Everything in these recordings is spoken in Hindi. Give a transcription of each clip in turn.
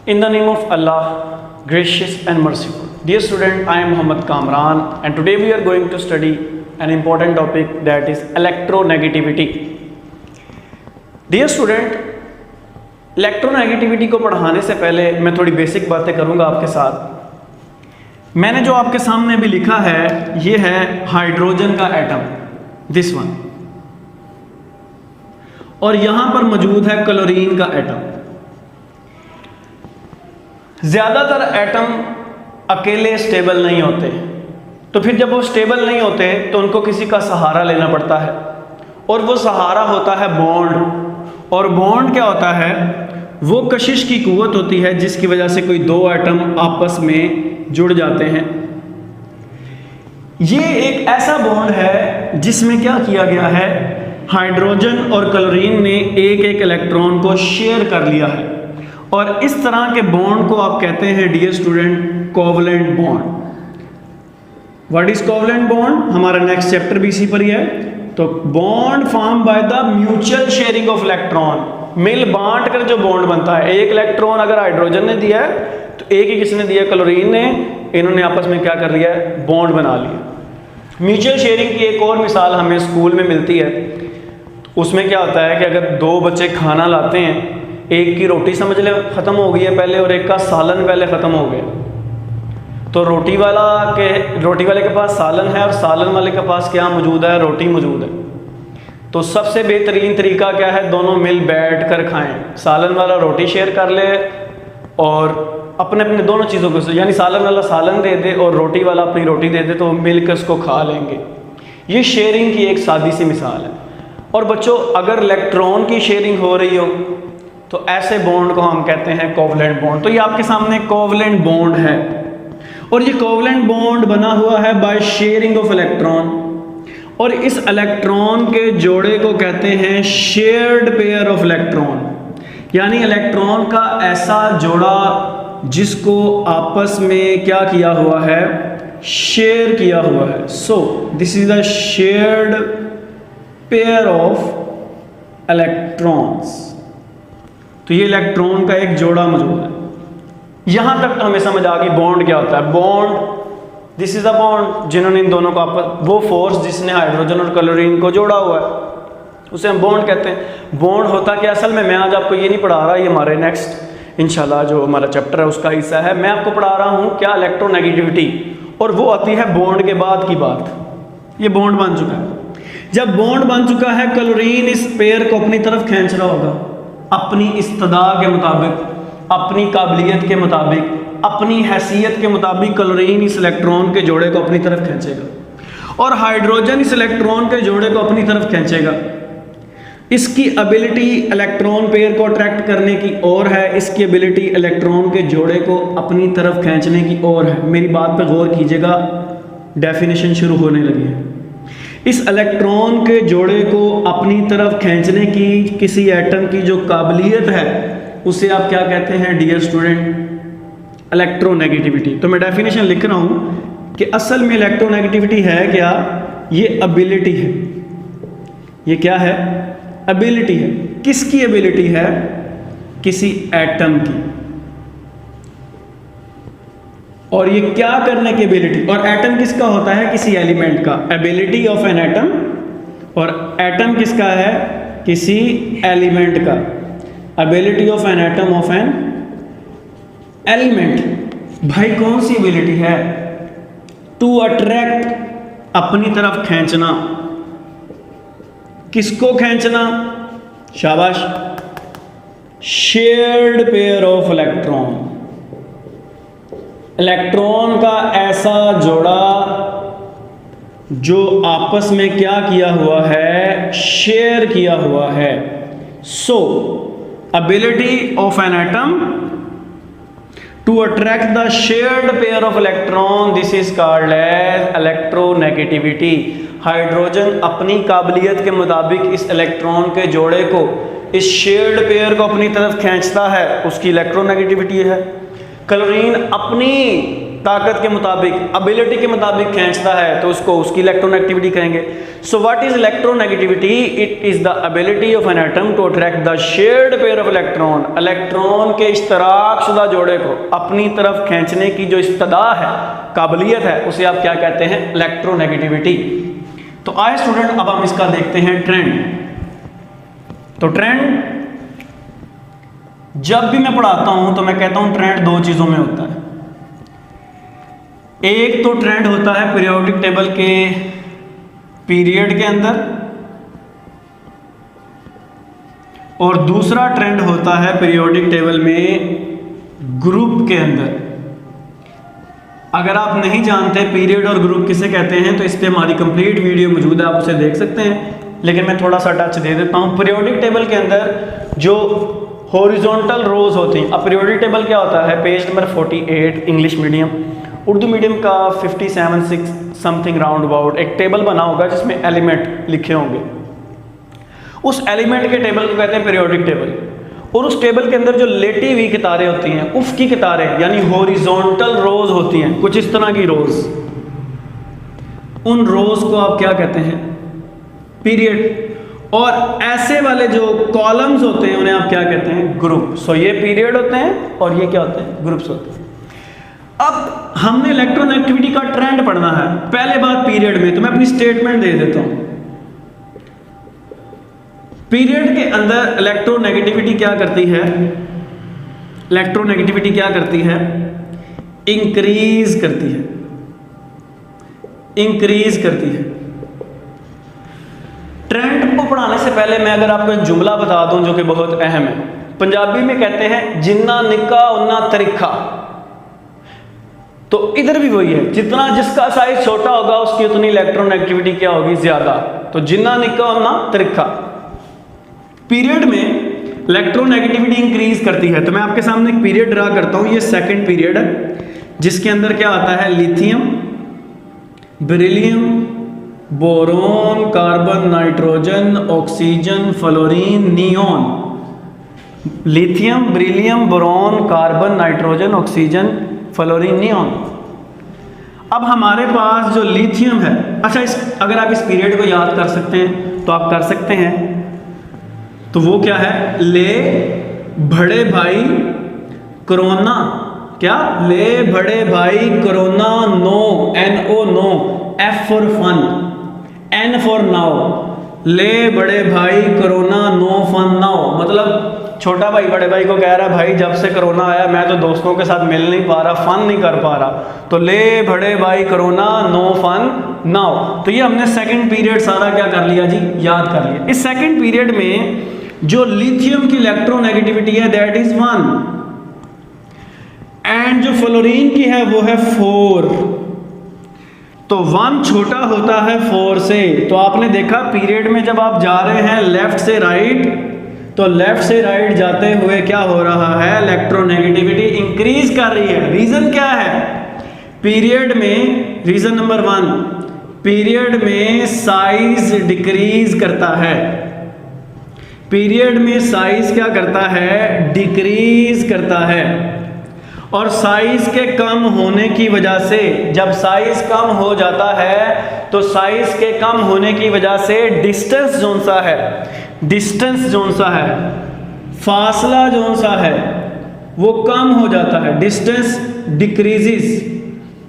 In the name of Allah, gracious and merciful. Dear student, I am Muhammad Kamran and today we are going to study an important topic, that is electronegativity. Dear student, electronegativity को पढ़ाने से पहले मैं थोड़ी बेसिक बातें करूंगा आपके साथ। मैंने जो आपके सामने भी लिखा है ये है हाइड्रोजन का एटम, दिस वन, और यहां पर मौजूद है क्लोरीन का एटम। ज़्यादातर एटम अकेले स्टेबल नहीं होते, तो फिर जब वो स्टेबल नहीं होते तो उनको किसी का सहारा लेना पड़ता है, और वो सहारा होता है बॉन्ड। और बॉन्ड क्या होता है? वो कशिश की कुव्वत होती है जिसकी वजह से कोई दो एटम आपस में जुड़ जाते हैं। ये एक ऐसा बॉन्ड है जिसमें क्या किया गया है, हाइड्रोजन और क्लोरीन ने एक एक इलेक्ट्रॉन को शेयर कर लिया है, और इस तरह के बॉन्ड को आप कहते हैं dear student covalent bond. What is covalent bond? हमारा नेक्स्ट चैप्टर भी इसी पर ही है। तो bond form by the mutual sharing of electron, मिल बांट कर जो बॉन्ड बनता है। एक इलेक्ट्रॉन अगर हाइड्रोजन ने दिया है तो एक ही किसने दिया, क्लोरीन ने। इन्होंने आपस में क्या कर लिया है, बॉन्ड बना लिया। म्यूचुअल शेयरिंग की एक और मिसाल हमें स्कूल में मिलती है। उसमें क्या होता है कि अगर दो बच्चे खाना लाते हैं, एक की रोटी समझ ले ख़त्म हो गई है पहले और एक का सालन पहले ख़त्म हो गया, तो रोटी वाले के पास सालन है और सालन वाले के पास क्या मौजूद है, रोटी मौजूद है। तो सबसे बेहतरीन तरीका क्या है, दोनों मिल बैठ कर खाएं। सालन वाला रोटी शेयर कर ले और अपने अपने दोनों चीज़ों को, यानी सालन वाला सालन दे दे और रोटी वाला अपनी रोटी दे दे, तो मिल कर उसको खा लेंगे। ये शेयरिंग की एक सादी सी मिसाल है। और बच्चों, अगर इलेक्ट्रॉन की शेयरिंग हो रही हो तो ऐसे बॉन्ड को हम कहते हैं कोवलेंट बॉन्ड। तो ये आपके सामने कोवलेंट बॉन्ड है, और ये कोवलेंट बॉन्ड बना हुआ है बाय शेयरिंग ऑफ इलेक्ट्रॉन, और इस इलेक्ट्रॉन के जोड़े को कहते हैं शेयर्ड पेयर ऑफ इलेक्ट्रॉन, यानी इलेक्ट्रॉन का ऐसा जोड़ा जिसको आपस में क्या किया हुआ है, शेयर किया हुआ है। So this is the shared pair of electrons. तो ये इलेक्ट्रॉन का एक जोड़ा मौजूद है। यहां तक तो हमें समझ आ गई बॉन्ड क्या होता है। Bond, this is a bond, जिन्होंने इन दोनों को आपस, वो फोर्स जिसने हाइड्रोजन और क्लोरीन को जोड़ा हुआ है, उसे हम बॉन्ड कहते हैं। बॉन्ड होता क्या असल में, मैं आज आपको ये नहीं पढ़ा रहा, ये हमारे नेक्स्ट इंशाल्लाह जो हमारा चैप्टर है उसका हिस्सा है। मैं आपको पढ़ा रहा हूँ क्या, इलेक्ट्रोनेगेटिविटी, और वो आती है बॉन्ड के बाद की बात। ये बॉन्ड बन चुका है। जब बॉन्ड बन चुका है, क्लोरीन इस पेयर को अपनी तरफ खींच रहा होगा, अपनी इस्तदा के मुताबिक, अपनी काबिलियत के मुताबिक, अपनी हैसियत के मुताबिक क्लोरीन इस इलेक्ट्रॉन के जोड़े को अपनी तरफ खींचेगा, और हाइड्रोजन इस इलेक्ट्रॉन के जोड़े को अपनी तरफ खींचेगा। इसकी एबिलिटी इलेक्ट्रॉन पेयर को अट्रैक्ट करने की और है, इसकी एबिलिटी इलेक्ट्रॉन के जोड़े को अपनी तरफ खींचने की और है। मेरी बात पर गौर कीजिएगा, डेफिनेशन शुरू होने लगी है। इस इलेक्ट्रॉन के जोड़े को अपनी तरफ खींचने की किसी एटम की जो काबिलियत है उसे आप क्या कहते हैं डियर स्टूडेंट, इलेक्ट्रोनेगेटिविटी। तो मैं डेफिनेशन लिख रहा हूं कि असल में इलेक्ट्रोनेगेटिविटी है क्या, ये एबिलिटी है। ये क्या है, एबिलिटी है। किसकी एबिलिटी है, किसी एटम की। और ये क्या करने की एबिलिटी, और एटम किसका होता है, किसी एलिमेंट का। एबिलिटी ऑफ एन एटम, और एटम किसका है, किसी एलिमेंट का। Ability of an atom of an element. भाई कौन सी एबिलिटी है, टू अट्रैक्ट, अपनी तरफ खींचना। किसको खींचना, शाबाश, shared pair of electron. Electron का ऐसा जोड़ा जो आपस में क्या किया हुआ है, शेयर किया हुआ है। सो ability of an atom to attract the shared pair of electron, this is called as electronegativity। Hydrogen अपनी काबिलियत के मुताबिक इस इलेक्ट्रॉन के जोड़े को, इस शेयर्ड पेयर को अपनी तरफ खींचता है, उसकी इलेक्ट्रोनेगेटिविटी है। क्लोरीन अपनी ताकत के मुताबिक, एबिलिटी के मुताबिक खींचता है तो उसको उसकी इलेक्ट्रोनेगेटिविटी कहेंगे। So what is electronegativity? It is the ability of an atom to attract the shared pair of electron. Electron के इश्तराक शुदा जोड़े को अपनी तरफ खींचने की जो इस्तदा है, काबिलियत है, उसे आप क्या कहते हैं? इलेक्ट्रोनेगेटिविटी। तो आए स्टूडेंट, अब हम इसका देखते हैं ट्रेंड। तो ट्रेंड जब भी मैं पढ़ाता हूं तो मैं कहता हूं ट्रेंड दो चीजों में होता है। एक तो ट्रेंड होता है पीरियोडिक टेबल के पीरियड के अंदर, और दूसरा ट्रेंड होता है पीरियोडिक टेबल में ग्रुप के अंदर। अगर आप नहीं जानते पीरियड और ग्रुप किसे कहते हैं तो इस पे हमारी कंप्लीट वीडियो मौजूद है, आप उसे देख सकते हैं, लेकिन मैं थोड़ा सा टच दे देता हूं। पीरियोडिक टेबल के अंदर जो हॉरिजॉन्टल रोज होती हैं, अब पीरियोडिक टेबल क्या होता है? Page number 48 English medium, Urdu medium का 57-6 समथिंग राउंड अबाउट एक टेबल बना होगा जिसमें एलिमेंट लिखे होंगे। उस एलिमेंट के टेबल को कहते हैं पीरियोडिक टेबल। और उस टेबल के अंदर जो लेटी हुई कितारें होती हैं, उफ की कितारें यानी हॉरिजॉन्टल रोज होती हैं, कुछ इस तरह की रोज, उन रोज को आप क्या कहते हैं? पीरियड। और ऐसे वाले जो कॉलम्स होते हैं उन्हें आप क्या कहते हैं? ग्रुप। सो ये पीरियड होते हैं और ये क्या होते हैं? ग्रुप्स होते हैं। अब हमने इलेक्ट्रोनेगेटिविटी का ट्रेंड पढ़ना है, पहले बात पीरियड में, तो मैं अपनी स्टेटमेंट दे देता हूं। पीरियड के अंदर इलेक्ट्रोनेगेटिविटी क्या करती है? इलेक्ट्रोनेगेटिविटी क्या करती है? इंक्रीज करती है, इंक्रीज करती है। ट्रेंड को पढ़ाने से पहले मैं अगर आपको एक जुमला बता दूं जो कि बहुत अहम है। पंजाबी में कहते हैं जिन्ना निक्का उन्ना तरीखा, तो इधर भी वही है, जितना जिसका साइज छोटा होगा उसकी उतनी इलेक्ट्रोनेगेटिविटी क्या होगी? ज्यादा। तो जिन्ना निक्का उन्ना तरीखा। पीरियड में इलेक्ट्रोनेगेटिविटी इंक्रीज करती है। तो मैं आपके सामने एक पीरियड ड्रा करता हूं, ये सेकंड पीरियड है, जिसके अंदर क्या आता है? Lithium, beryllium, boron, carbon, nitrogen, oxygen, fluorine, neon. Lithium, beryllium, boron, carbon, nitrogen, oxygen, fluorine, neon. अब हमारे पास जो लिथियम है, अच्छा अगर आप इस पीरियड को याद कर सकते हैं तो आप कर सकते हैं, तो वो क्या है? ले बड़े भाई कोरोना, क्या? ले बड़े भाई corona, no, NO no, F for fun, N for now. ले बड़े भाई कोरोना, नो फन नाउ, मतलब छोटा भाई बड़े भाई को कह रहा है भाई जब से कोरोना आया मैं तो दोस्तों के साथ मिल नहीं पा रहा, फन नहीं कर पा रहा, तो ले बड़े भाई कोरोना, नो फन नाउ। तो ये हमने सेकंड पीरियड सारा क्या कर लिया जी? याद कर लिया। इस सेकंड पीरियड में जो लिथियम की इलेक्ट्रोनेगेटिविटी है दैट इज 1, एंड जो फ्लोरीन की है वो है 4। तो 1 छोटा होता है 4 से। तो आपने देखा पीरियड में जब आप जा रहे हैं लेफ्ट से राइट, तो लेफ्ट से राइट जाते हुए क्या हो रहा है? इलेक्ट्रोनेगेटिविटी इंक्रीज कर रही है। रीजन क्या है? पीरियड में, रीजन नंबर 1, पीरियड में साइज डिक्रीज करता है। पीरियड में साइज क्या करता है? डिक्रीज करता है। और साइज के कम होने की वजह से, जब साइज कम हो जाता है तो साइज के कम होने की वजह से डिस्टेंस जोन सा है, डिस्टेंस जोन सा है, फासला जोन सा है, वो कम हो जाता है। डिस्टेंस डिक्रीजेस,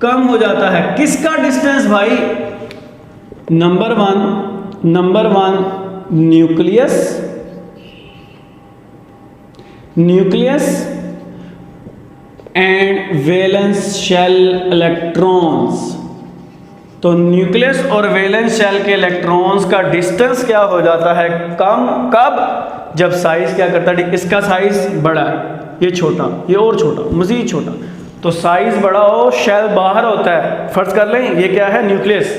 कम हो जाता है। किसका डिस्टेंस भाई? Number one nucleus, nucleus and valence shell electrons. तो न्यूक्लियस और वैलेंस शेल के इलेक्ट्रॉन्स का डिस्टेंस क्या हो जाता है? कम। कब? जब साइज क्या करता है? इसका साइज बड़ा है, ये छोटा, ये और छोटा, मजीद छोटा। तो साइज बड़ा हो, शेल बाहर होता है। फर्ज कर लें ये क्या है? न्यूक्लियस,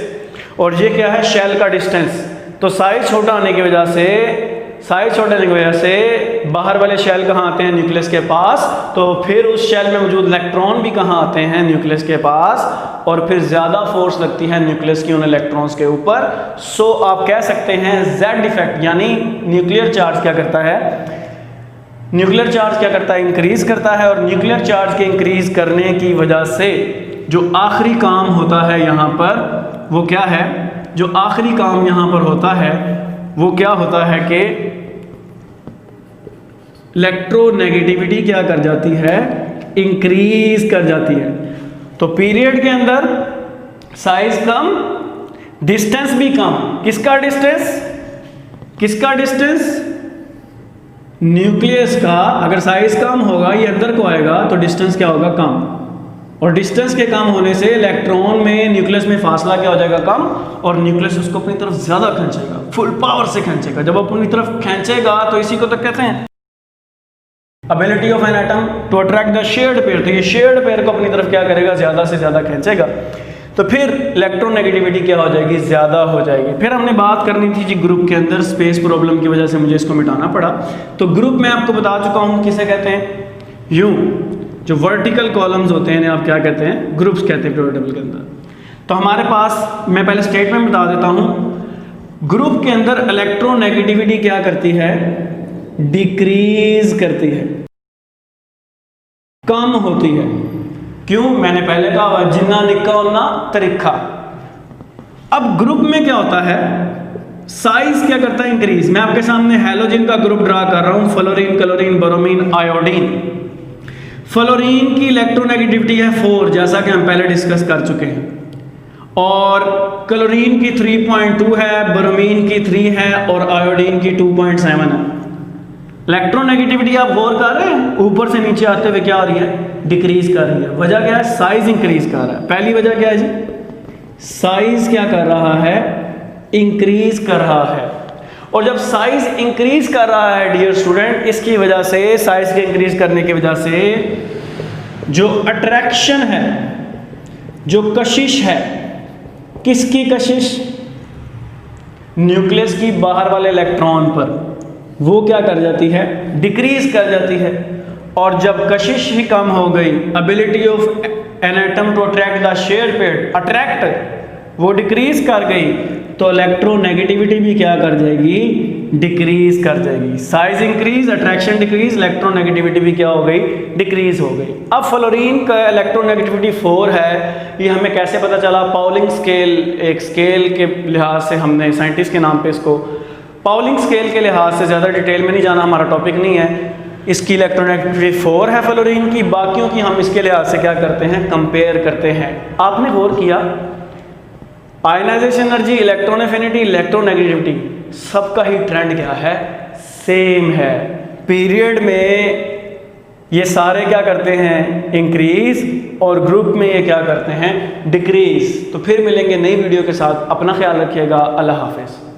और ये क्या है? शेल का डिस्टेंस। तो साइज छोटा होने की वजह से, साइज छोटे होने की वजह से बाहर वाले शेल कहाँ आते हैं? न्यूक्लियस के पास। तो फिर उस शेल में मौजूद इलेक्ट्रॉन भी कहाँ आते हैं? न्यूक्लियस के पास। और फिर ज़्यादा फोर्स लगती है न्यूक्लियस की उन इलेक्ट्रॉन्स के ऊपर। सो आप कह सकते हैं जेड इफेक्ट, यानी न्यूक्लियर चार्ज क्या करता है? न्यूक्लियर चार्ज क्या करता है? इंक्रीज करता है। और न्यूक्लियर चार्ज के इंक्रीज करने की वजह से जो आखिरी काम होता है यहाँ पर वो क्या है, जो आखिरी काम यहाँ पर होता है वो क्या होता है कि इलेक्ट्रोनेगेटिविटी क्या कर जाती है, इंक्रीज कर जाती है। तो पीरियड के अंदर साइज कम, डिस्टेंस भी कम। किसका डिस्टेंस, किसका डिस्टेंस, न्यूक्लियस का। अगर साइज कम होगा ये अंदर को आएगा तो डिस्टेंस क्या होगा, कम। और डिस्टेंस के कम होने से इलेक्ट्रॉन में न्यूक्लियस में फासला क्या हो जाएगा, कम, और न्यूक्लियस उसको अपनी तरफ ज्यादा खींचेगा, फुल पावर से खींचेगा। जब अपनी तरफ खींचेगा तो इसी को तो कहते हैं ability of an atom to attract the shared pair. तो ये शेयर्ड पेयर को अपनी तरफ क्या करेगा, ज्यादा से ज्यादा खींचेगा। तो फिर इलेक्ट्रोनेगेटिविटी क्या हो जाएगी, ज्यादा हो जाएगी। फिर हमने बात करनी थी जी ग्रुप के अंदर, स्पेस प्रॉब्लम की वजह से मुझे इसको मिटाना पड़ा। तो ग्रुप में आपको बता चुका हूं किसे कहते हैं, यूं जो वर्टिकल कॉलम्स होते हैं आप क्या कहते हैं, ग्रुप्स कहते हैं पीरियोडिक टेबल के अंदर। तो हमारे पास, मैं पहले स्टेटमेंट बता देता हूं, ग्रुप के अंदर इलेक्ट्रोनेगेटिविटी क्या करती है, डिक्रीज करती है, कम होती है। क्यों, मैंने पहले कहा हुआ जिन्ना निक्का उन्ना तरीका। अब ग्रुप में क्या होता है, साइज क्या करता है, इंक्रीज। मैं आपके सामने हैलोजन का ग्रुप ड्रा कर रहा हूं, fluorine, chlorine, bromine, iodine. Fluorine की इलेक्ट्रोनेगेटिविटी है 4, जैसा कि हम पहले डिस्कस कर चुके हैं, और क्लोरीन की 3.2 है, ब्रोमीन की 3 है, और आयोडीन की 2.7 है। इलेक्ट्रोनेगेटिविटी आप गौर कर रहे हैं, ऊपर से नीचे आते हुए क्या हो रही है, डिक्रीज कर रही है। वजह क्या है, साइज इंक्रीज कर रहा है। पहली वजह क्या है जी, साइज क्या कर रहा है, इंक्रीज कर रहा है। और जब साइज इंक्रीज कर रहा है डियर स्टूडेंट, इसकी वजह से, साइज के इंक्रीज करने की वजह से जो अट्रैक्शन है, जो कशिश है, किसकी कशिश, न्यूक्लियस की बाहर वाले इलेक्ट्रॉन पर, वो क्या कर जाती है, डिक्रीज कर जाती है। और जब कशिश ही कम हो गई, ability of an atom to attract the shared pair, attract वो डिक्रीज कर गई, तो इलेक्ट्रोनेगेटिविटी भी क्या कर जाएगी, डिक्रीज कर जाएगी। Size increase, attraction decrease, electronegativity भी क्या हो गई, डिक्रीज हो गई। अब फ्लोरीन का इलेक्ट्रोनेगेटिविटी 4 है, ये हमें कैसे पता चला, पाउलिंग स्केल, एक स्केल के लिहाज से हमने साइंटिस्ट के नाम पे इसको, पाउलिंग स्केल के लिहाज से, ज़्यादा डिटेल में नहीं जाना, हमारा टॉपिक नहीं है। इसकी इलेक्ट्रोनेगेटिविटी 4 है फ्लोरीन की, बाकियों की हम इसके लिहाज से क्या करते हैं, कंपेयर करते हैं। आपने गौर किया, ionization energy, electron affinity, electronegativity, सबका ही ट्रेंड क्या है, सेम है। पीरियड में ये सारे क्या करते हैं, इंक्रीज, और ग्रुप में ये क्या करते हैं, डिक्रीज। तो फिर मिलेंगे नई वीडियो के साथ, अपना ख्याल रखिएगा, अल्लाह हाफिज़।